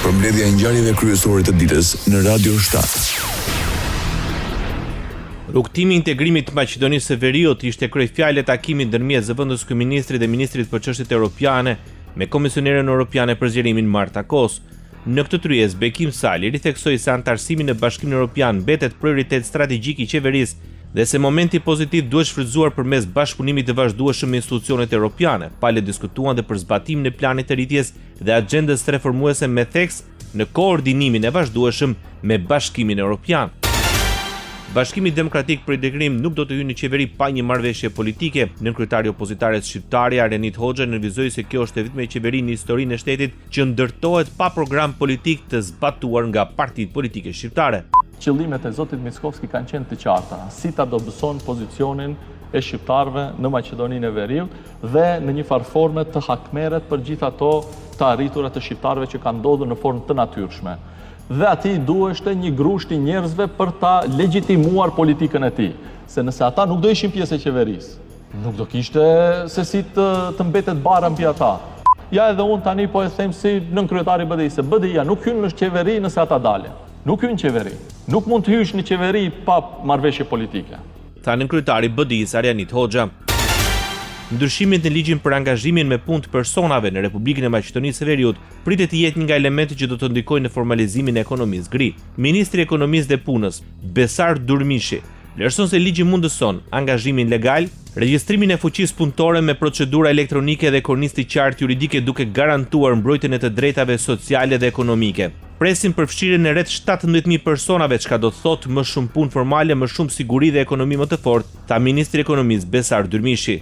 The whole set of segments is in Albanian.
Përmbledhja e ngjarjeve kryesore të ditës në Radio 7. Rrugtimi i integrimit të Maqedonisë së Veriut ishte kryefjalë e takimit ndërmjet zëvendës kryeministrit dhe ministrit për çështjet europiane me komisionerën europiane për zgjerimin Marta Kos. Në këtë tryezë, Bekim Sali ritheksoi se antarësimi në Bashkimin Evropian mbetet prioritet strategjik i qeverisë dhe se momenti pozitiv duhet shfrytzuar përmes bashkëpunimit të vazhdueshëm me institucionet europiane. Palët diskutuan dhe për zbatimin e planit të rritjes dhe agjendës reformuese me theks në koordinimin e vazhdueshëm me Bashkimin Evropian. Bashkimi Demokratik për Integrim nuk do të hyjë në qeveri pa një marrëveshje politike. Nënkryetari opozitares shqiptare Arenit Hoxha nervizoi se kjo është e vetmja qeveri në historinë e shtetit që ndërtohet pa program politik të zbatuar nga partitë politike shqiptare. Qëllimet e zotit Mickovski kanë qenë të qarta, si ta dobëson pozicionin e shqiptarëve në Maqedoninë e Veriut dhe në një farë forme të hakmerret për gjithë ato të arritura të shqiptarëve që kanë ndodhur në formë të natyrshme. Dhe ati duheshte një grusht i njerëzve për ta legjitimuar politikën e tij, se nëse ata nuk do ishin pjesë e qeverisë, nuk do kishte se si të mbetet bara mbi ata. Ja edhe unë tani po e them si nënkryetari i BDI-s, se BDI-ja nuk hyn në qeveri nëse ata dalin. Nuk hyn në qeveri. Nuk mund të hysh në qeveri pa marrëveshje politike. Tha nënkryetari i BDI-s Arenit Hoxha. Ndryshimet në ligjin për angazhimin me punë të personave në Republikën e Maqedonisë së Veriut pritet të jetë një nga elementet që do të ndikojnë në formalizimin e ekonomisë gri. Ministri i Ekonomisë dhe Punës, Besar Durmishi, vlerëson se ligji mundëson angazhimin legal, regjistrimin e fuqisë punëtore me procedura elektronike dhe kornisë të qartë juridike duke garantuar mbrojtjen e të drejtave sociale dhe ekonomike. Presin përfshirjen e rreth 17.000 personave, çka do të thotë më shumë punë formale, më shumë siguri dhe ekonomi më të fortë, tha ministri i Ekonomisë Besar Durmishi.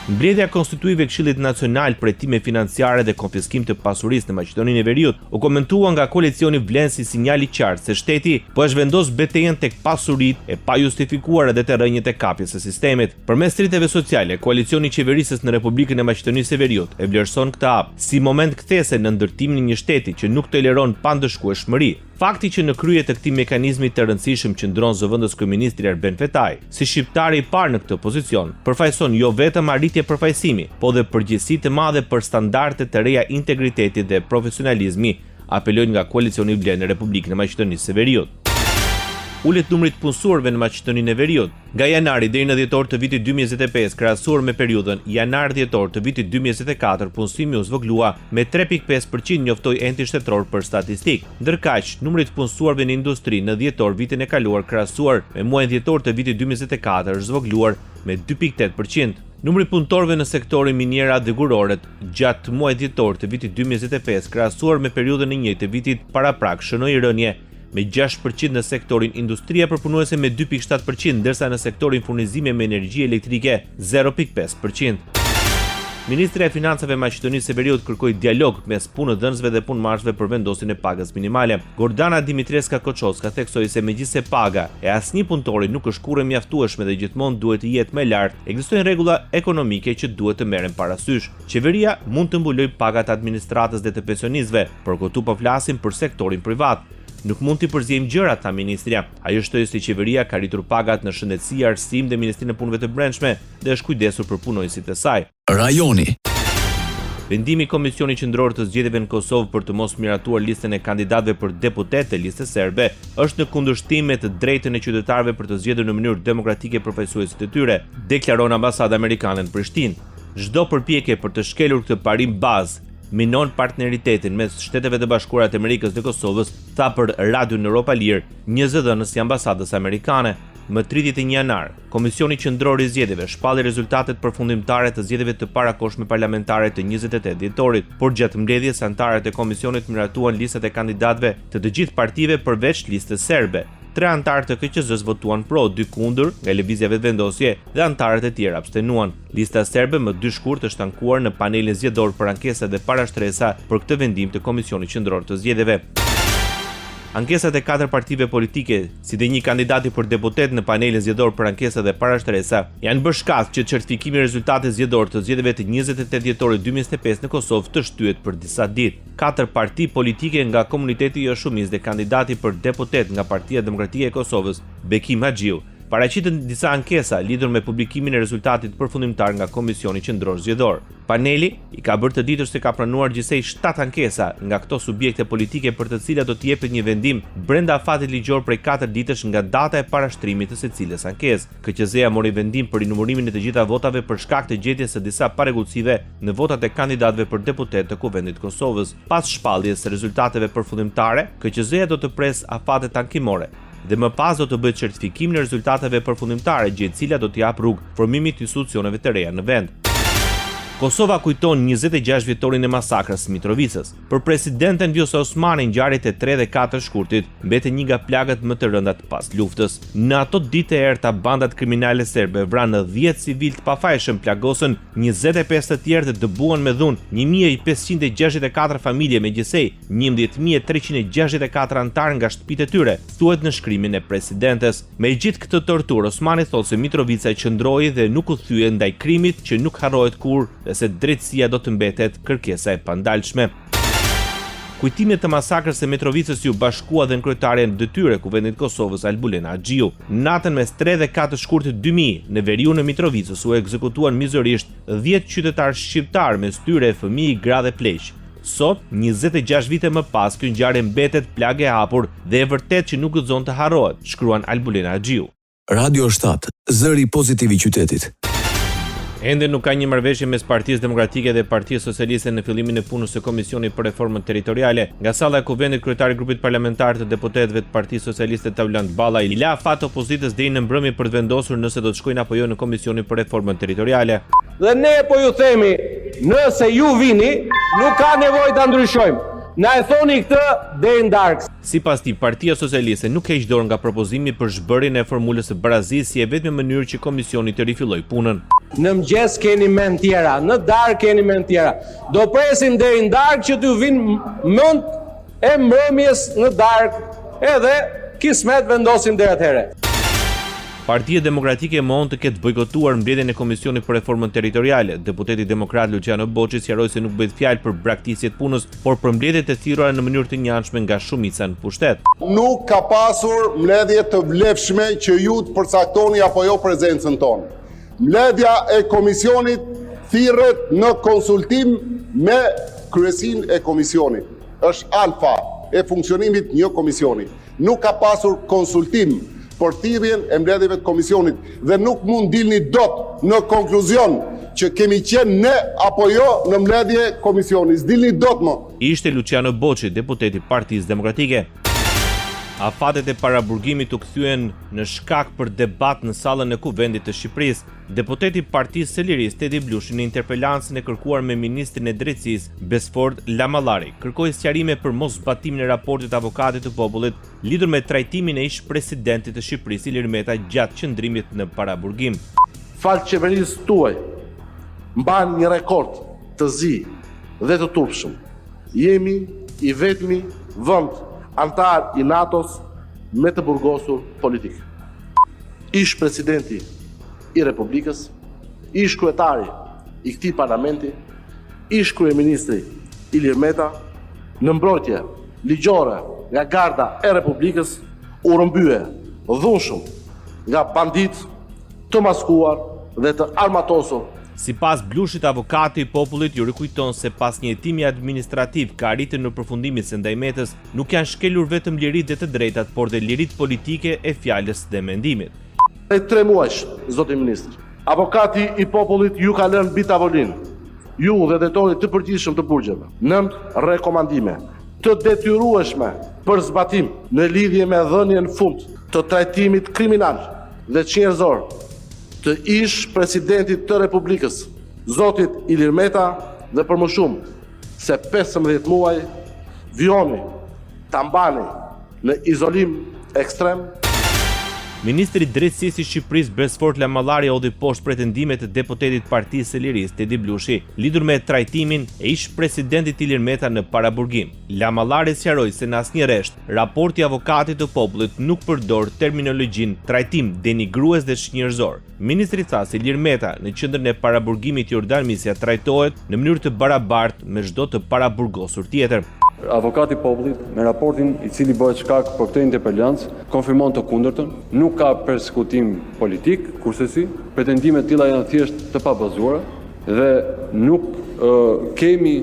Mbledhja konstituive Këshillit Nacional për hetime financiare dhe konfiskim të pasurisë në Maqedoninë e Veriut u komentua nga koalicioni vlen si sinjal i qartë se shteti po e zhvendos betejën tek pasuritë e pajustifikuara dhe të rrënjët e kapjes së sistemit. Përmes triteve sociale, koalicioni i qeverisës në Republikën e Maqedonisë së Veriut e vlerëson këtë hap si moment kthese në ndërtimin e një shteti që nuk toleron pandëshkueshmëri. Fakti që në krye të këtij mekanizmi të rëndësishëm qëndron zëvendës kryeministri Erben Fetaj, si shqiptari i parë në këtë pozicion, përfaqëson jo vetëm arritje përfaqësimi, po dhe përgjegjësi të madhe për standarde të reja integriteti dhe profesionalizmi, apelojnë nga koalicioni vlen në Republikën e Maqedonisë së Veriut. Ulet numrit punësuarve në Maqedoninë e Veriut. Nga janari deri në dhjetor të vitit 2025, krahasuar me periudhën janar-dhjetor të vitit 2024, punësimi u zvoglua me 3.5%, njoftoi enti shtetror për statistikë. Ndërkaq, numri të punësuarve në industri në dhjetor vitin e kaluar krahasuar me muajin dhjetor të vitit 2024 është zvogluar me 2.8%. Numri punëtorëve në sektorin miniera dhe guroret gjatë muajit dhjetor të vitit 2025 krahasuar me periudhën e njëjtë të vitit paraprak shënoi rënje me 6% në sektorin industria përpunuese me 2.7%, ndërsa në sektorin furnizime me energji elektrike 0.5%. Ministri e Financave e Maqedonisë së Veriut kërkoi dialog mes punëdhënësve dhe punëmarrësve për vendosjen e pagës minimale. Gordana Dimitreska Koçoska theksoi se megjithse paga e asnjë punëtori nuk është kurrë mjaftueshme dhe gjithmonë duhet të jetë më lart, ekzistojnë rregulla ekonomike që duhet të merren parasysh. Qeveria mund të mbulojë pagat e administratës dhe të pensionistëve, por këtu po flasim për sektorin privat. Nuk mund t'i përziejmë gjërat, tha ministria. Ajo shtoi se qeveria ka rritur pagat në shëndetësi, arsim dhe Ministrinë e Punëve të Brendshme dhe është kujdesur për punonjësit e saj. Rajoni. Vendimi i Komisionit Qendror të Zgjedhjeve në Kosovë për të mos miratuar listën e kandidatëve për deputet të listës serbe është në kundërshtim me të drejtën e qytetarëve për të zgjedhur në mënyrë demokratike përfaqësuesit e tyre, deklaron Ambasada Amerikane në Prishtinë. Çdo përpjekje për të shkelur këtë parim bazë minon partneritetin mes Shteteve të Bashkuara të Amerikës dhe Kosovës, tha për Radio në Europa Lirë një zëdhënës i ambasadës amerikane. Më 31 janar, Komisioni Qendror i Zgjedhjeve shpalli rezultatet përfundimtare të zgjedhjeve të parakohshme parlamentare të 28 dhjetorit, por gjatë mbledhjes antarët e komisionit miratuan listat e kandidatëve të të gjithë partive përveç listës serbe. 3 antarë të KQZ-s votuan pro, 2 kundër nga lëvizja vetëvendosje dhe antarët e tjerë abstenuan. Lista serbe më 2 shkurt është ankuar në panelin zgjedhor për ankesa dhe parashtresa për këtë vendim të Komisionit Qendror të Zgjedhjeve. Ankesat e 4 partive politike, si dhe një kandidati për deputet në panelin zgjedhor për ankesa dhe parashtresa, janë bërë shkallë që certifikimi i rezultateve zgjedhor të zgjedhjeve të 28 dhjetorit 2025 në Kosovë të shtyhet për disa ditë. 4 parti politike nga komuniteti i shumicës dhe kandidati për deputet nga Partia Demokratike e Kosovës, Bekim Haxhiu, Paraqiten disa ankesa lidhur me publikimin e rezultatit përfundimtar nga Komisioni Qendror Zgjedhor. Paneli i ka bërë të ditur se ka pranuar gjithsej 7 ankesa nga këto subjekte politike për të cilat do të jepet një vendim brenda afatit ligjor prej 4 ditësh nga data e parashtrimit të secilës ankesë. KQZ-ja mori vendim për numërimin e të gjitha votave për shkak të gjetjes së disa parregullsive në votat e kandidatëve për deputet të Kuvendit të Kosovës. Pas shpalljes së rezultateve përfundimtare, KQZ-ja do të presë afatet ankimore dhe më pas do të bëhet certifikim në rezultateve përfundimtare, gjë e cila do të jap rrugë formimit të institucioneve të reja në vend. Kosova kujton 26 vjetorin e masakrës së Mitrovicës. Për presidenten Vjosa Osmani, ngjarjet e 3 dhe 4 shkurtit mbeten një nga plagët më të rënda pas luftës. Në ato ditë e errta bandat kriminale serbe vranë 10 civil të pafajshëm, plagosën 25 të tjerë dhe dëbuan me dhunë 1564 familje, megjithëse 11364 antar nga shtëpitë e tyre, thuhet në shkrimin e presidentes. Me gjithë këtë torturë, Osmani thotë se Mitrovica qëndroi dhe nuk u thye ndaj krimit që nuk harrohet kurrë, dhe se drejtësia do të mbetet kërkesa e pandalshme. Kujtimet të masakrës së Mitrovicës ju bashkua dhe në kryetaren detyre Kuvendit Kosovës Albulena Axhiu. Natën mes 3 dhe 4 shkurtit 2000 në veriun e Mitrovicës u ekzekutuan mizërisht 10 qytetarë shqiptar, mes tyre fëmijë, gra dhe pleq. Sot, 26 vite më pas, kjo ngjarje mbetet plagë e hapur dhe e vërtet që nuk gëzon të harrohet, shkruan Albulena Axhiu. Radio 7, zëri pozitiv i qytetit. Ende nuk ka një marrëveshje mes Partisë Demokratike dhe Partisë Socialiste në fillimin e punës së Komisionit për Reformën Territoriale. Nga salla e Kuvendit, kryetari i grupit parlamentar të deputetëve të Partisë Socialiste Taulant Balla i la fat opozitës deri në mbrëmje për të vendosur nëse do të shkojnë apo jo në Komisionin për Reformën Territoriale. Dhe ne po ju themi, nëse ju vini, nuk ka nevojë ta ndryshojmë. Na e thoni këtë deri në darkë. Sipas tij, Partia Socialiste nuk heq dorë nga propozimi për zhbërjen e formulës së barazisë si e vetme mënyrë që komisioni të rifillojë punën. Në mëngjes keni mend tjera, në darkë keni mend tjera. Do presim deri në darkë që t'ju vinë mend e mbrëmjes në darkë, edhe kismet vendosim deri atëherë. Partia Demokratike mohon të ketë bojkotuar mbledhjen e Komisionit për Reformën Territoriale. Deputeti demokrat Luciano Boçi sqaroi se nuk bëhet fjalë për braktisje të punës, por për mbledhje të thirrura në mënyrë të njëanshme nga shumica në pushtet. Nuk ka pasur mbledhje të vlefshme që ju të përcaktoni apo jo prezencën tonë. Mbledhja e komisionit thirret në konsultim me kryesinë e komisionit. Është alfa e funksionimit një komisioni. Nuk ka pasur konsultim për thirrjen e mbledhjeve të komisionit dhe nuk mund dilni dot në konkluzion që kemi qenë ne apo jo në mbledhje komisioni. S'dilni dot më. Ishte Luciano Boçi, deputeti i Partisë Demokratike. Afatet e paraburgimit u kthyen në shkak për debat në sallën e Kuvendit të Shqipërisë. Deputeti i Partisë së Lirisë Tedi Blushi në interpelancën e kërkuar me ministrin e Drejtësisë Besford Lamallari kërkoi sqarime për mosbatimin e raportit të avokatit të popullit lidhur me trajtimin e ish presidentit të Shqipërisë Ilir Meta gjatë qëndrimit në paraburgim. Fal qeverisë tuaj, mban një rekord të zi dhe të turpshëm. Jemi i vetmi vend antar i NATO-s me të burgosur politik. Ish presidenti i Republikës, ish kryetari i këtij parlamenti, ish kryeministri Ilir Meta, në mbrojtje ligjore nga Garda e Republikës, u rrëmbye dhunshëm nga bandit të maskuar dhe të armatosur. Sipas Blushit, avokati i popullit ju rikujton se pas një hetimi administrativ ka arritur në përfundimin se ndaj Metës nuk janë shkelur vetëm liritë dhe të drejtat, por dhe liritë politike e fjalës dhe mendimit. Prej 3 muajsh, zoti ministër, avokati i popullit ju ka lënë mbi tavolinë, ju dhe drejtori të përgjithshëm të burgjeve, 9 rekomandime të detyrueshme për zbatim në lidhje me dhënien fund të trajtimit kriminal dhe njerëzor të ish presidentit të Republikës, zotit Ilir Meta, dhe për më shumë se 15 muaj vjoni ta mbani në izolim ekstrem. Ministri i Drejtësisë i Shqipërisë Besford Lamallari hodhi poshtë pretendimet të deputetit Partisë së Lirisë Tedi Blushi lidhur me trajtimin e ish presidentit Ilir Meta në paraburgim. Lamallari sqaroi se në asnjë rresht raporti i avokatit të popullit nuk përdor terminologjinë trajtim denigrues dhe shnjërzor. Ministri tha se Ilir Meta në qendrën e paraburgimit Jordan Misja trajtohet në mënyrë të barabartë me çdo të paraburgosur tjetër. Avokati i popullit, me raportin i cili bëhet shkak për këtë interpelancë, konfirmon të kundërtën, nuk ka përsekutim politik, kurse pretendimet e tilla janë thjesht të pabazuara dhe nuk kemi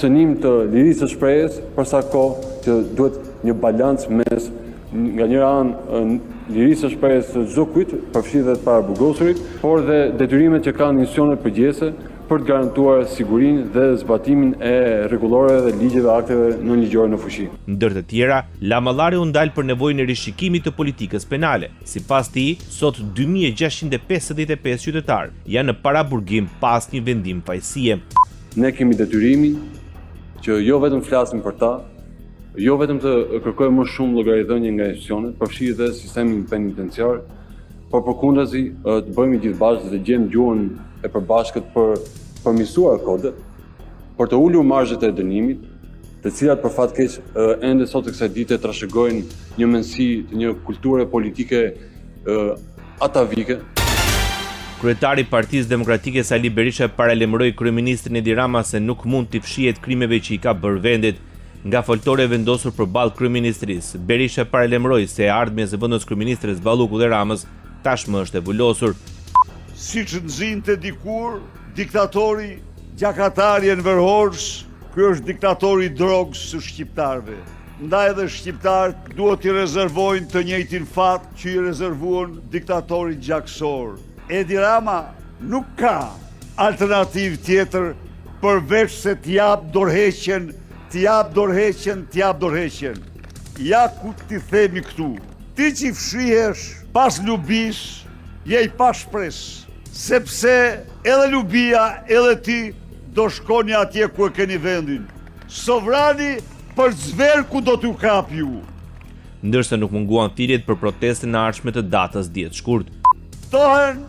cënim të lirisë së shprehjes, për sa kohë që duhet një balancë mes nga njëra anë lirisë së shprehjes së çdo kujt, përfshirë dhe të paraburgosurit, por dhe detyrimet që kanë institucionet përgjegjëse për të garantuar sigurinë dhe zbatimin e rregullore dhe ligjeve akteve nënligjore në fuqi. Ndër të tjera, Lamallari u ndal për nevojën e rishikimit të politikës penale. Sipas tij, sot 2655 qytetarë janë në paraburgim pas një vendim fajësie. Ne kemi detyrimin që jo vetëm flasim për ta, jo vetëm të kërkojmë më shumë llogaridhënie nga institucionet, përfshirë dhe sistemin penitenciar, por përkundazi të bëjmë gjithë bashkë dhe të gjejmë gjuhën e përbashkët për përmirësuar kodet, për të ulur marzhet e dënimit, të cilat për fat keq ende sot kësaj dite trashëgojnë një mendësi të një kulture politike atavike. Kryetari i Partisë Demokratike Sali Berisha paralajmëroi kryeministrin Edi Rama se nuk mund t'i fshihet krimeve që i ka bërë vendit. Nga foltore vendosur përballë kryeministrisë, Berisha paralajmëroi se ardhmja e vendosur kryeministres Balluku dhe Ramës tashmë është e vulosur. Siç nxinte dikur diktatori gjakatari Enver Hoxha, ky është diktatori i drogës së shqiptarëve. Ndaj edhe shqiptarët duhet i rezervojnë të njëjtin fat që i rezervuan diktatorit gjaksor. Edi Rama nuk ka alternativë tjetër përveç se t'jap dorëheqjen. Ja ku t'i themi këtu. Ti që i fshihesh pas lubis, je i pa shpresë, sepse edhe lubia, edhe ti do shkoni atje ku e keni vendin. Sovrani për zver ku do t'u kap ju. Ndërsa nuk munguan thirrjet për protestën e ardhshme të datës 10 shkurt. Tohen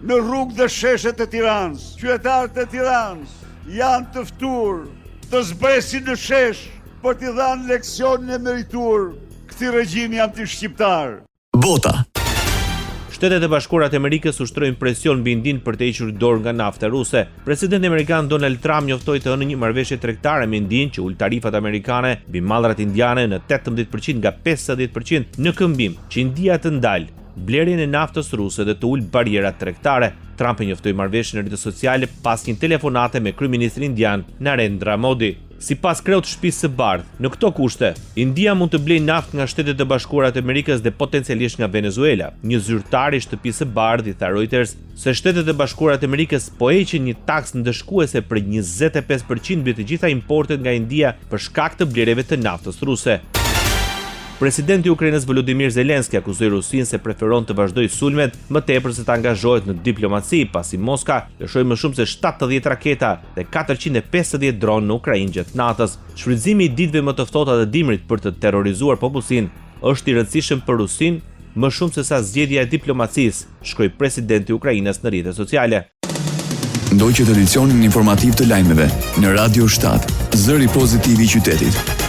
në rrugë dhe sheshet e Tiranës. Qytetarët e Tiranës janë të ftuar të zbresin në shesh për t'i dhanë leksionin e merituar këtij regjimi anti-shqiptar. Bota. Shtetet e Bashkuara të Amerikës ushtrojnë presion mbi Indinë për të hequr dorë nga nafta ruse. Presidenti amerikan Donald Trump njoftoi të hënë një marrëveshje tregtare me Indinë që ul tarifat amerikane mbi mallrat indiane në 18% nga 50% në këmbim që India të ndalë blerjen e naftës ruse dhe të ul barierat tregtare. Trump e njoftoi marrëveshjen në rrjetet sociale pas një telefonate me kryeministrin indian Narendra Modi. Sipas kreut të Shtëpisë së Bardhë, në këto kushte, India mund të blejë naftë nga Shtetet e Bashkuara të Amerikës dhe potencialisht nga Venezuela. Një zyrtar i Shtëpisë së Bardhë i tha Reuters se Shtetet e Bashkuara të Amerikës po heqin një taksë ndëshkuese për 25% mbi të gjitha importet nga India për shkak të blerjeve të naftës ruse. Presidenti i Ukrainës Volodymyr Zelensky akuzoi Rusinë se preferon të vazhdojë sulmet më tepër se të angazhohet në diplomaci, pasi Moska lëshoi më shumë se 70 raketa dhe 450 dronë në Ukrainë gjatë natës. Shfrytëzimi i ditëve më të ftohta të dimrit për të terrorizuar popullsinë është i rëndësishëm për Rusinë më shumë se sa zgjedhja e diplomacisë, shkroi presidenti i Ukrainës në rrjetet sociale. Ndoqët edicionin informativ të lajmeve në Radio 7, zëri pozitiv i qytetit.